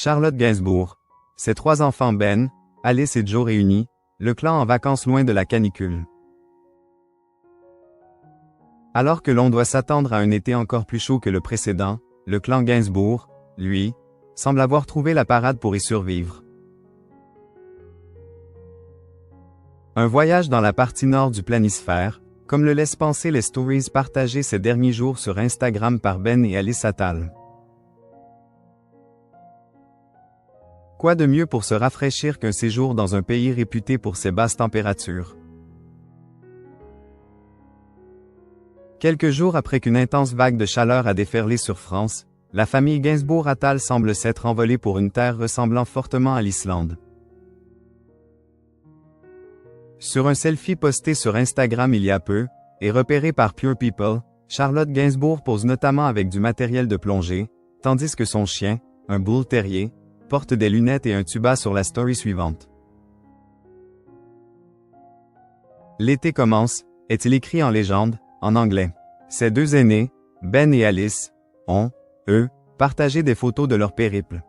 Charlotte Gainsbourg. Ses 3 enfants Ben, Alice et Joe réunis, le clan en vacances loin de la canicule. Alors que l'on doit s'attendre à un été encore plus chaud que le précédent, le clan Gainsbourg, lui, semble avoir trouvé la parade pour y survivre. Un voyage dans la partie nord du planisphère, comme le laissent penser les stories partagées ces derniers jours sur Instagram par Ben et Alice Attal. Quoi de mieux pour se rafraîchir qu'un séjour dans un pays réputé pour ses basses températures? Quelques jours après qu'une intense vague de chaleur a déferlé sur France, la famille Gainsbourg-Attal semble s'être envolée pour une terre ressemblant fortement à l'Islande. Sur un selfie posté sur Instagram il y a peu, et repéré par Pure People, Charlotte Gainsbourg pose notamment avec du matériel de plongée, tandis que son chien, un bull terrier, porte des lunettes et un tuba sur la story suivante. L'été commence, est-il écrit en légende, en anglais. Ses 2 aînés, Ben et Alice, ont, eux, partagé des photos de leur périple.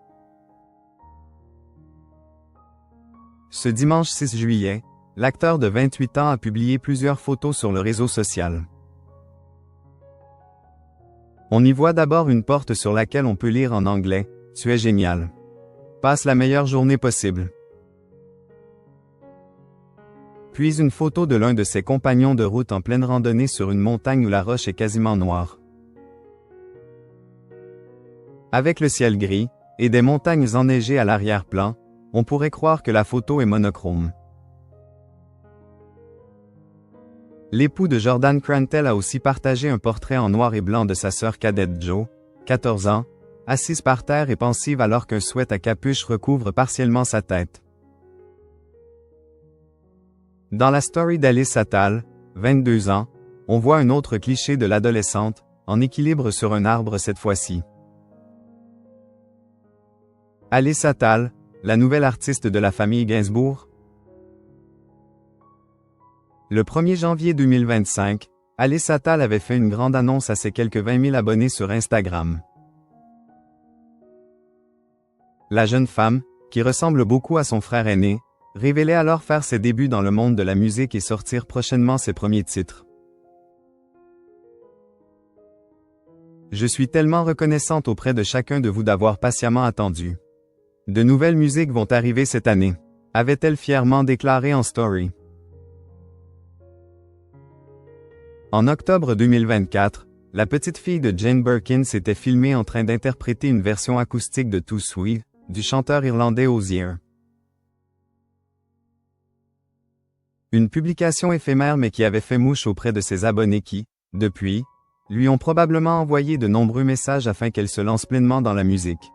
Ce dimanche 6 juillet, l'acteur de 28 ans a publié plusieurs photos sur le réseau social. On y voit d'abord une porte sur laquelle on peut lire en anglais « Tu es génial. Passe la meilleure journée possible ». Puis une photo de l'un de ses compagnons de route en pleine randonnée sur une montagne où la roche est quasiment noire. Avec le ciel gris, et des montagnes enneigées à l'arrière-plan, on pourrait croire que la photo est monochrome. L'époux de Jordan Crantel a aussi partagé un portrait en noir et blanc de sa sœur cadette Jo, 14 ans, assise par terre et pensive alors qu'un sweat à capuche recouvre partiellement sa tête. Dans la story d'Alice Attal, 22 ans, on voit un autre cliché de l'adolescente, en équilibre sur un arbre cette fois-ci. Alice Attal, la nouvelle artiste de la famille Gainsbourg. Le 1er janvier 2025, Alice Attal avait fait une grande annonce à ses quelques 20 000 abonnés sur Instagram. La jeune femme, qui ressemble beaucoup à son frère aîné, révélait alors faire ses débuts dans le monde de la musique et sortir prochainement ses premiers titres. Je suis tellement reconnaissante auprès de chacun de vous d'avoir patiemment attendu. De nouvelles musiques vont arriver cette année, avait-elle fièrement déclaré en story. En octobre 2024, la petite fille de Jane Birkin s'était filmée en train d'interpréter une version acoustique de Too Sweet, du chanteur irlandais Hozier. Une publication éphémère mais qui avait fait mouche auprès de ses abonnés qui, depuis, lui ont probablement envoyé de nombreux messages afin qu'elle se lance pleinement dans la musique.